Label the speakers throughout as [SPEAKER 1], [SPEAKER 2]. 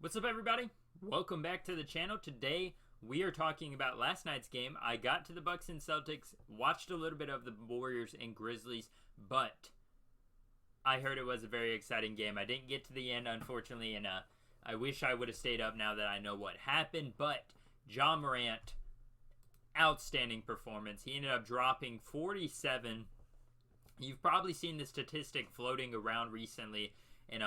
[SPEAKER 1] What's up, everybody? Welcome back to the channel. Today we are talking about last night's game. I got to the Bucks and Celtics, watched a little bit of the Warriors and Grizzlies, but I heard it was a very exciting game. I didn't get to the end, unfortunately, and I wish I would have stayed up now that I know what happened. But Ja Morant, outstanding performance. He ended up dropping 47. You've probably seen the statistic floating around recently in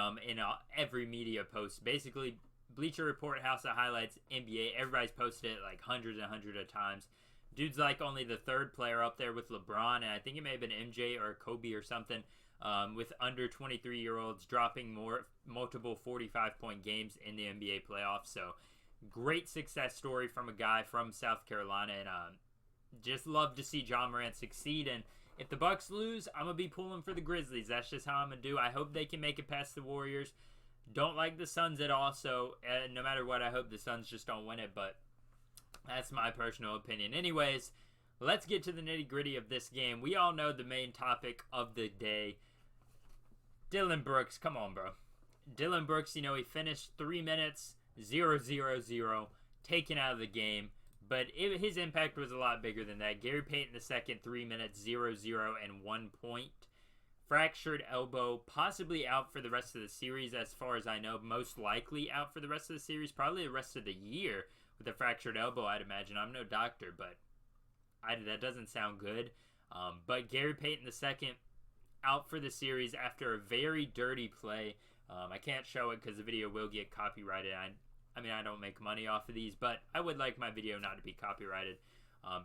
[SPEAKER 1] every media post. Basically, Bleacher Report, House of Highlights, NBA, everybody's posted it like hundreds and hundreds of times. Dude's like only the third player up there with LeBron, and I think it may have been MJ or Kobe or something, with under 23-year-olds dropping multiple 45-point games in the NBA playoffs. So, great success story from a guy from South Carolina, and just love to see Ja Morant succeed. And if the Bucks lose, I'm going to be pulling for the Grizzlies. That's just how I'm going to do. I hope they can make it past the Warriors. Don't like the Suns at all, so no matter what, I hope the Suns just don't win it, but that's my personal opinion. Anyways, let's get to the nitty-gritty of this game. We all know the main topic of the day. Dillon Brooks, come on, bro. Dillon Brooks, he finished 3 minutes, 0-0-0, taken out of the game. But his impact was a lot bigger than that. Gary Payton II, 3 minutes, 0-0, and 1 point. Fractured elbow, possibly out for the rest of the series as far as I know. Most likely out for the rest of the series, probably the rest of the year with a fractured elbow, I'd imagine. I'm no doctor, but that doesn't sound good. But Gary Payton II out for the series after a very dirty play. I can't show it because the video will get copyrighted. I mean, I don't make money off of these, but I would like my video not to be copyrighted.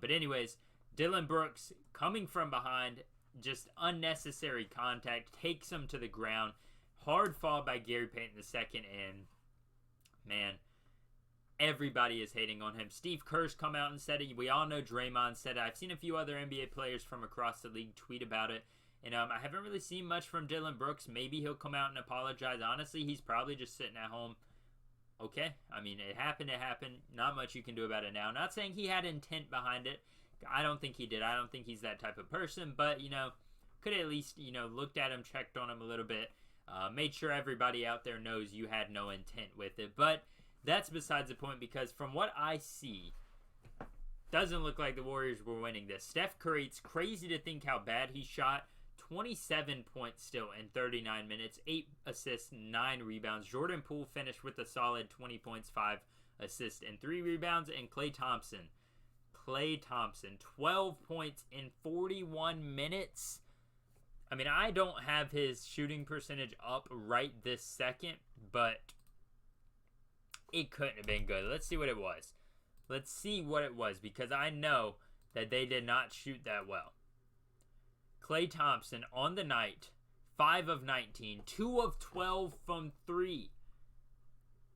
[SPEAKER 1] But anyways, Dillon Brooks coming from behind, just unnecessary contact, takes him to the ground. Hard fall by Gary Payton II, and man, everybody is hating on him. Steve Kerr's come out and said it. We all know Draymond said it. I've seen a few other NBA players from across the league tweet about it. And I haven't really seen much from Dillon Brooks. Maybe he'll come out and apologize. Honestly, he's probably just sitting at home. Okay, I mean, it happened. Not much you can do about it now. Not saying he had intent behind it. I don't think he did. I don't think he's that type of person. But, could at least, looked at him, checked on him a little bit. Made sure everybody out there knows you had no intent with it. But that's besides the point, because from what I see, doesn't look like the Warriors were winning this. Steph Curry, it's crazy to think how bad he shot. 27 points still in 39 minutes, 8 assists, 9 rebounds. Jordan Poole finished with a solid 20 points, 5 assists, and 3 rebounds. And Klay Thompson, 12 points in 41 minutes. I mean, I don't have his shooting percentage up right this second, but it couldn't have been good. Let's see what it was. Because I know that they did not shoot that well. Klay Thompson on the night, 5 of 19, 2 of 12 from 3.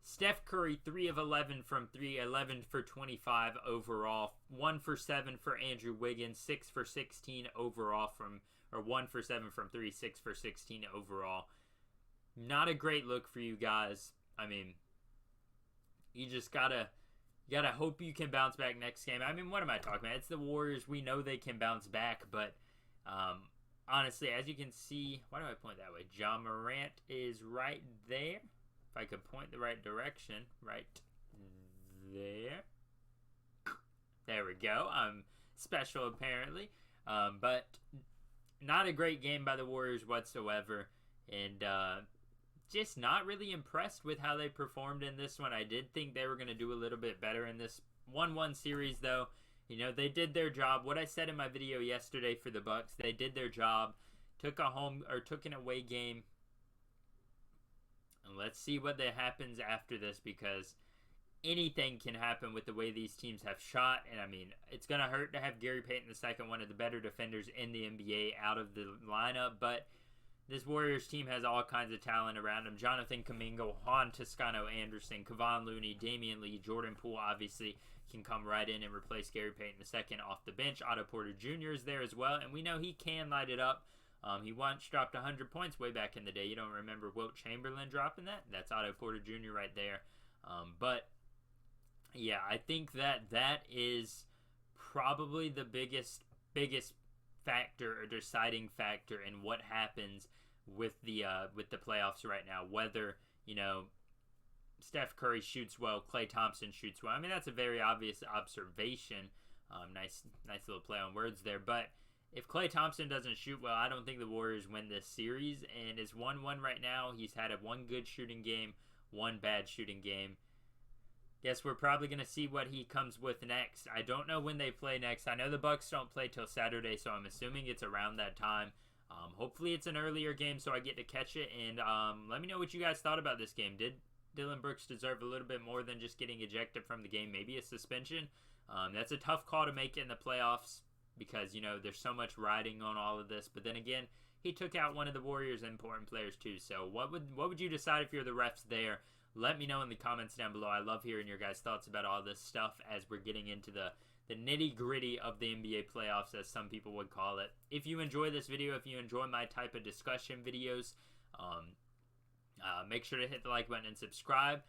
[SPEAKER 1] Steph Curry, 3 of 11 from 3, 11 for 25 overall, 1 for 7 for Andrew Wiggins, 6 for 16 overall 1 for 7 from 3, 6 for 16 overall. Not a great look for you guys. I mean, you just gotta hope you can bounce back next game. I mean, what am I talking about? It's the Warriors. We know they can bounce back, but honestly, as you can see, why do I point that way? Ja Morant is right there. If I could point the right direction, right there. There we go. I'm special apparently. But not a great game by the Warriors whatsoever. And just not really impressed with how they performed in this one. I did think they were going to do a little bit better in this 1-1 series, though. They did their job. What I said in my video yesterday for the Bucks, they did their job. Took an away game. And let's see what happens after this, because anything can happen with the way these teams have shot. And I mean, it's going to hurt to have Gary Payton II, one of the better defenders in the NBA, out of the lineup. But this Warriors team has all kinds of talent around him. Jonathan Kuminga, Juan Toscano-Anderson, Kevon Looney, Damian Lee, Jordan Poole obviously can come right in and replace Gary Payton II off the bench. Otto Porter Jr. is there as well, and we know he can light it up. He once dropped 100 points way back in the day. You don't remember Wilt Chamberlain dropping that? That's Otto Porter Jr. right there. But, yeah, I think that is probably the biggest factor or deciding factor in what happens with the playoffs right now. Whether Steph Curry shoots well, Klay Thompson shoots well. I mean, that's a very obvious observation. Nice little play on words there. But if Klay Thompson doesn't shoot well, I don't think the Warriors win this series. And it's 1-1 right now. He's had one good shooting game, one bad shooting game. Guess we're probably going to see what he comes with next. I don't know when they play next. I know the Bucks don't play till Saturday, so I'm assuming it's around that time. Hopefully it's an earlier game so I get to catch it. And let me know what you guys thought about this game. Did Dillon Brooks deserve a little bit more than just getting ejected from the game? Maybe a suspension? That's a tough call to make in the playoffs because, you know, there's so much riding on all of this. But then again, he took out one of the Warriors' important players too. So what would you decide if you're the refs there? Let me know in the comments down below. I love hearing your guys' thoughts about all this stuff as we're getting into the nitty-gritty of the NBA playoffs, as some people would call it. If you enjoy this video, if you enjoy my type of discussion videos, make sure to hit the like button and subscribe.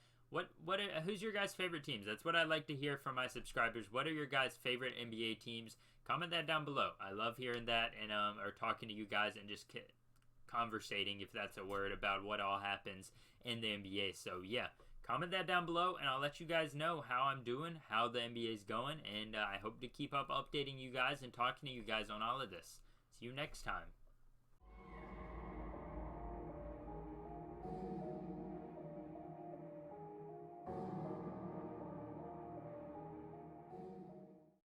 [SPEAKER 1] Who's your guys' favorite teams? That's what I like to hear from my subscribers. What are your guys' favorite NBA teams? Comment that down below. I love hearing that and or talking to you guys and just conversating, if that's a word, about what all happens in the NBA. So yeah, comment that down below and I'll let you guys know how I'm doing, how the NBA is going, and I hope to keep up updating you guys and talking to you guys on all of this. See you next time.